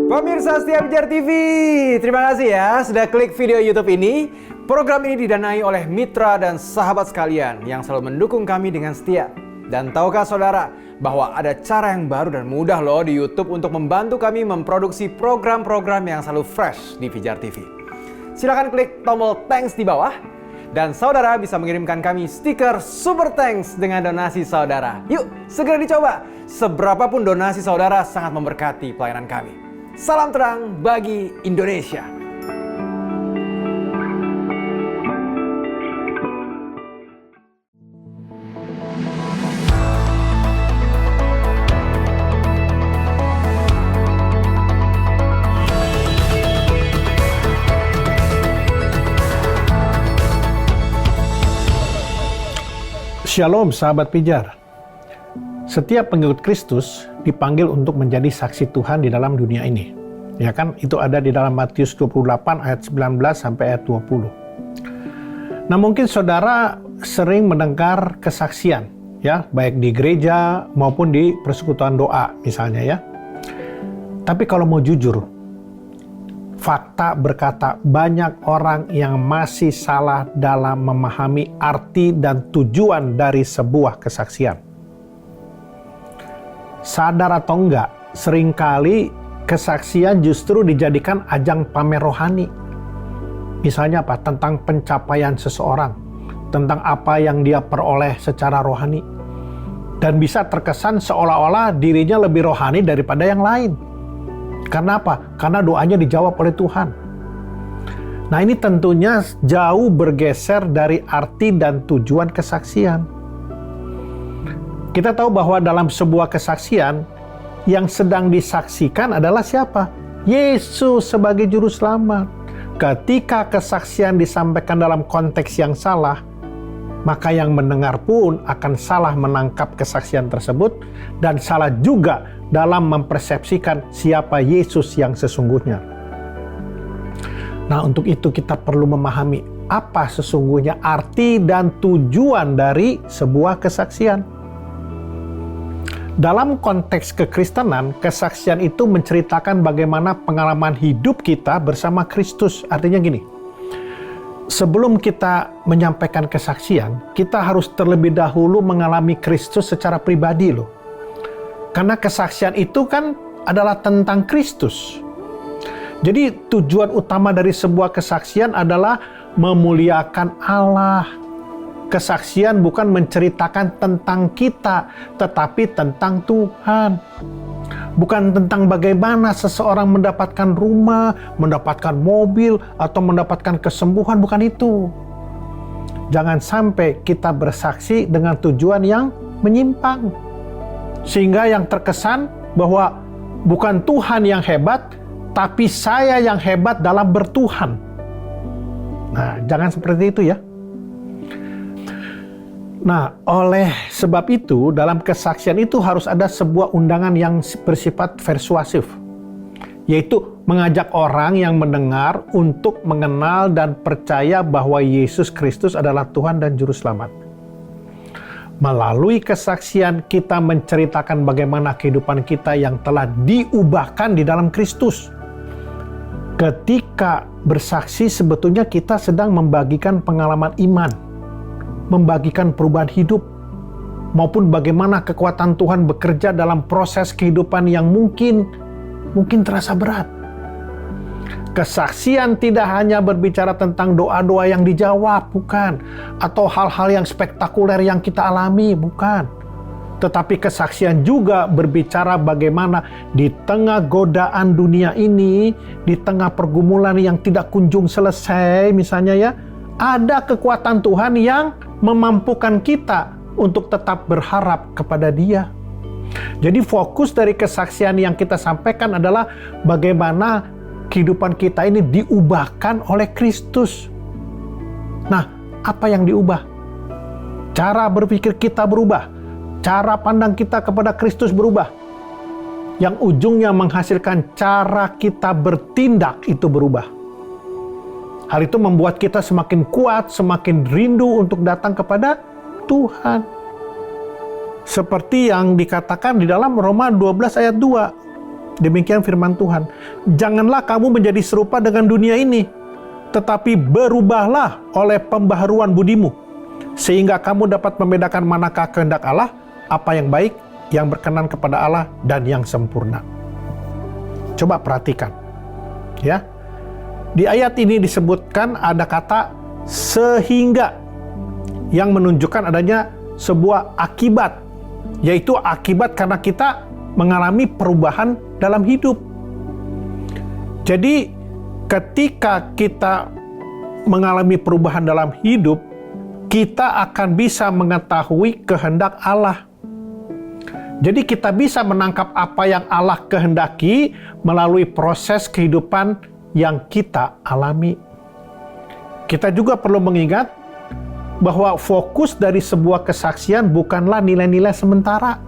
Pemirsa setia Pijar TV, terima kasih ya sudah klik video YouTube ini. Program ini didanai oleh mitra dan sahabat sekalian yang selalu mendukung kami dengan setia. Dan tahukah saudara bahwa ada cara yang baru dan mudah loh di YouTube untuk membantu kami memproduksi program-program yang selalu fresh di Pijar TV. Silakan klik tombol thanks di bawah dan saudara bisa mengirimkan kami stiker Super Thanks dengan donasi saudara. Yuk, segera dicoba. Seberapapun donasi saudara sangat memberkati pelayanan kami. Salam terang bagi Indonesia. Shalom sahabat Pijar. Setiap pengikut Kristus dipanggil untuk menjadi saksi Tuhan di dalam dunia ini. Ya kan? Itu ada di dalam Matius 28 ayat 19 sampai ayat 20. Nah, mungkin saudara sering mendengar kesaksian, ya, baik di gereja maupun di persekutuan doa misalnya ya. Tapi kalau mau jujur, fakta berkata banyak orang yang masih salah dalam memahami arti dan tujuan dari sebuah kesaksian. Sadar atau enggak, seringkali kesaksian justru dijadikan ajang pamer rohani. Misalnya apa? Tentang pencapaian seseorang, tentang apa yang dia peroleh secara rohani. Dan bisa terkesan seolah-olah dirinya lebih rohani daripada yang lain. Karena apa? Karena doanya dijawab oleh Tuhan. Nah, ini tentunya jauh bergeser dari arti dan tujuan kesaksian. Kita tahu bahwa dalam sebuah kesaksian, yang sedang disaksikan adalah siapa? Yesus sebagai juru selamat. Ketika kesaksian disampaikan dalam konteks yang salah, maka yang mendengar pun akan salah menangkap kesaksian tersebut dan salah juga dalam mempersepsikan siapa Yesus yang sesungguhnya. Nah, untuk itu kita perlu memahami apa sesungguhnya arti dan tujuan dari sebuah kesaksian. Dalam konteks kekristenan, kesaksian itu menceritakan bagaimana pengalaman hidup kita bersama Kristus. Artinya gini, sebelum kita menyampaikan kesaksian, kita harus terlebih dahulu mengalami Kristus secara pribadi loh. Karena kesaksian itu kan adalah tentang Kristus. Jadi tujuan utama dari sebuah kesaksian adalah memuliakan Allah. Kesaksian bukan menceritakan tentang kita, tetapi tentang Tuhan. Bukan tentang bagaimana seseorang mendapatkan rumah, mendapatkan mobil, atau mendapatkan kesembuhan, bukan itu. Jangan sampai kita bersaksi dengan tujuan yang menyimpang. Sehingga yang terkesan bahwa bukan Tuhan yang hebat, tapi saya yang hebat dalam bertuhan. Nah, jangan seperti itu ya. Nah, oleh sebab itu, dalam kesaksian itu harus ada sebuah undangan yang bersifat persuasif, yaitu mengajak orang yang mendengar untuk mengenal dan percaya bahwa Yesus Kristus adalah Tuhan dan Juru Selamat. Melalui kesaksian, kita menceritakan bagaimana kehidupan kita yang telah diubahkan di dalam Kristus. Ketika bersaksi, sebetulnya kita sedang membagikan pengalaman iman, membagikan perubahan hidup, maupun bagaimana kekuatan Tuhan bekerja dalam proses kehidupan yang mungkin terasa berat. Kesaksian tidak hanya berbicara tentang doa-doa yang dijawab, bukan, atau hal-hal yang spektakuler yang kita alami, bukan. Tetapi kesaksian juga berbicara bagaimana di tengah godaan dunia ini, di tengah pergumulan yang tidak kunjung selesai, misalnya ya, ada kekuatan Tuhan yang memampukan kita untuk tetap berharap kepada Dia. Jadi fokus dari kesaksian yang kita sampaikan adalah bagaimana kehidupan kita ini diubahkan oleh Kristus. Nah, apa yang diubah? Cara berpikir kita berubah, cara pandang kita kepada Kristus berubah. Yang ujungnya menghasilkan cara kita bertindak itu berubah. Hal itu membuat kita semakin kuat, semakin rindu untuk datang kepada Tuhan. Seperti yang dikatakan di dalam Roma 12 ayat 2. Demikian firman Tuhan. Janganlah kamu menjadi serupa dengan dunia ini, tetapi berubahlah oleh pembaharuan budimu, sehingga kamu dapat membedakan manakah kehendak Allah, apa yang baik, yang berkenan kepada Allah, dan yang sempurna. Coba perhatikan, ya. Di ayat ini disebutkan ada kata sehingga, yang menunjukkan adanya sebuah akibat, yaitu akibat karena kita mengalami perubahan dalam hidup. Jadi ketika kita mengalami perubahan dalam hidup, kita akan bisa mengetahui kehendak Allah. Jadi kita bisa menangkap apa yang Allah kehendaki melalui proses kehidupan yang kita alami. Kita juga perlu mengingat bahwa fokus dari sebuah kesaksian bukanlah nilai-nilai sementara,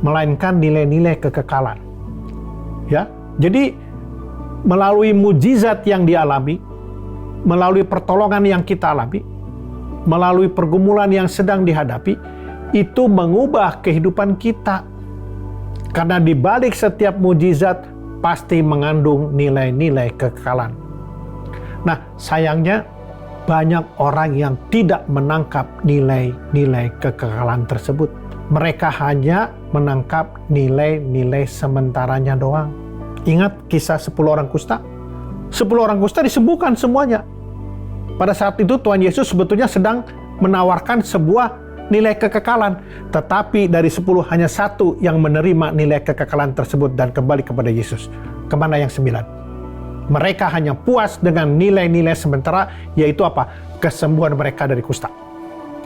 melainkan nilai-nilai kekekalan. Ya, jadi melalui mujizat yang dialami, melalui pertolongan yang kita alami, melalui pergumulan yang sedang dihadapi, itu mengubah kehidupan kita. Karena di balik setiap mujizat pasti mengandung nilai-nilai kekekalan. Nah, sayangnya banyak orang yang tidak menangkap nilai-nilai kekekalan tersebut. Mereka hanya menangkap nilai-nilai sementaranya doang. Ingat kisah 10 orang kusta? 10 orang kusta disembuhkan semuanya. Pada saat itu Tuhan Yesus sebetulnya sedang menawarkan sebuah nilai kekekalan. Tetapi dari 10 hanya 1 yang menerima nilai kekekalan tersebut dan kembali kepada Yesus. Kemana yang 9? Mereka hanya puas dengan nilai-nilai sementara, yaitu apa? Kesembuhan mereka dari kusta.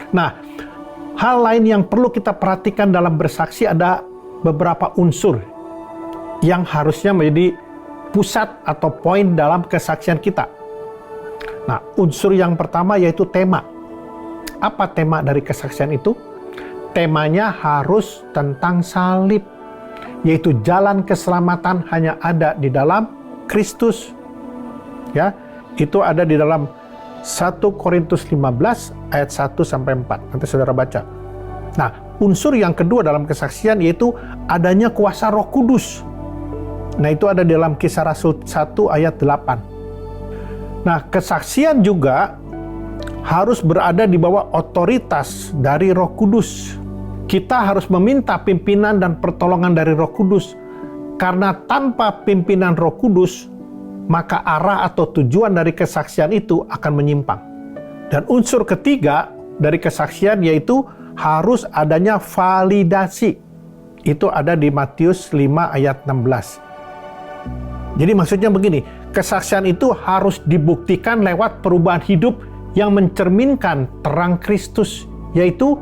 Nah, hal lain yang perlu kita perhatikan dalam bersaksi ada beberapa unsur yang harusnya menjadi pusat atau poin dalam kesaksian kita. Nah, unsur yang pertama yaitu tema. Apa tema dari kesaksian itu? Temanya harus tentang salib, yaitu jalan keselamatan hanya ada di dalam Kristus. Ya, itu ada di dalam 1 Korintus 15 ayat 1 sampai 4. Nanti saudara baca. Nah, unsur yang kedua dalam kesaksian yaitu adanya kuasa Roh Kudus. Nah, itu ada di dalam Kisah Rasul 1 ayat 8. Nah, kesaksian juga harus berada di bawah otoritas dari Roh Kudus. Kita harus meminta pimpinan dan pertolongan dari Roh Kudus. Karena tanpa pimpinan Roh Kudus, maka arah atau tujuan dari kesaksian itu akan menyimpang. Dan unsur ketiga dari kesaksian yaitu harus adanya validasi. Itu ada di Matius 5 ayat 16. Jadi maksudnya begini, kesaksian itu harus dibuktikan lewat perubahan hidup yang mencerminkan terang Kristus, yaitu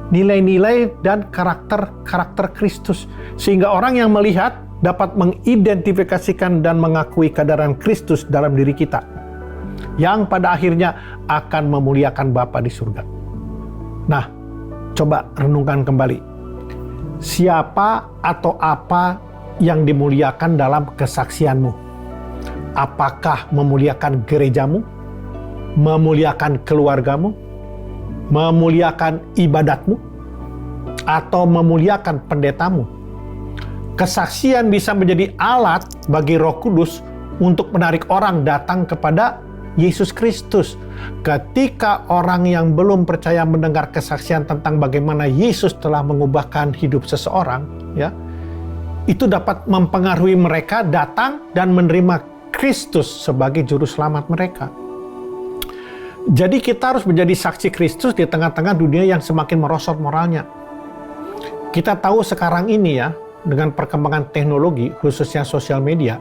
nilai-nilai dan karakter Kristus. Sehingga orang yang melihat dapat mengidentifikasikan dan mengakui kedaerahan Kristus dalam diri kita, yang pada akhirnya akan memuliakan Bapa di surga. Nah, coba renungkan kembali. Siapa atau apa yang dimuliakan dalam kesaksianmu? Apakah memuliakan gerejamu? Memuliakan keluargamu? Memuliakan ibadatmu? Atau memuliakan pendetamu? Kesaksian bisa menjadi alat bagi Roh Kudus untuk menarik orang datang kepada Yesus Kristus. Ketika orang yang belum percaya mendengar kesaksian tentang bagaimana Yesus telah mengubahkan hidup seseorang, ya, itu dapat mempengaruhi mereka datang dan menerima Kristus sebagai juru selamat mereka. Jadi kita harus menjadi saksi Kristus di tengah-tengah dunia yang semakin merosot moralnya. Kita tahu sekarang ini ya, dengan perkembangan teknologi, khususnya sosial media,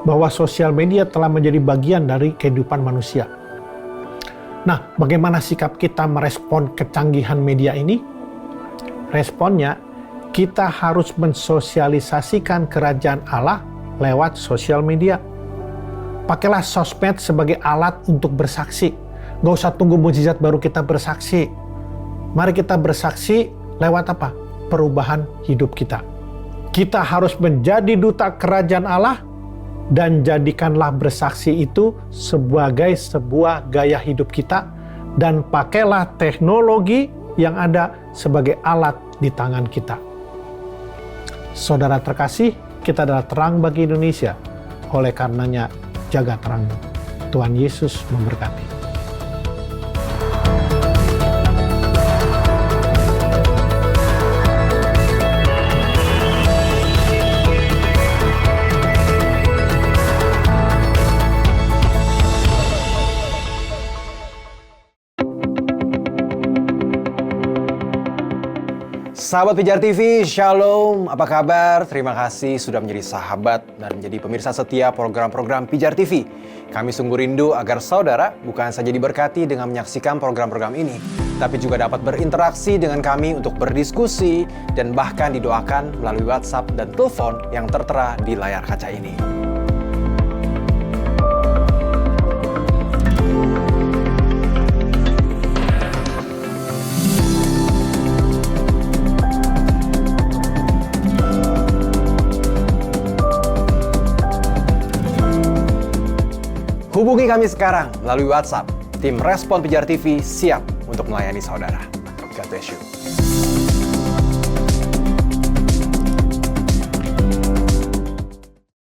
bahwa sosial media telah menjadi bagian dari kehidupan manusia. Nah, bagaimana sikap kita merespon kecanggihan media ini? Responnya, kita harus mensosialisasikan kerajaan Allah lewat sosial media. Pakailah sosmed sebagai alat untuk bersaksi. Nggak usah tunggu mujizat baru kita bersaksi. Mari kita bersaksi lewat apa? Perubahan hidup kita. Kita harus menjadi duta kerajaan Allah dan jadikanlah bersaksi itu sebagai sebuah gaya hidup kita, dan pakailah teknologi yang ada sebagai alat di tangan kita. Saudara terkasih, Kita adalah terang bagi Indonesia. Oleh karenanya, jaga terangmu. Tuhan Yesus memberkati. Sahabat Pijar TV, Shalom, apa kabar? Terima kasih sudah menjadi sahabat dan menjadi pemirsa setia program-program Pijar TV. Kami sungguh rindu agar saudara bukan saja diberkati dengan menyaksikan program-program ini, tapi juga dapat berinteraksi dengan kami untuk berdiskusi dan bahkan didoakan melalui WhatsApp dan telepon yang tertera di layar kaca ini. Hubungi kami sekarang melalui WhatsApp. Tim Respon Pijar TV siap untuk melayani saudara. God bless you.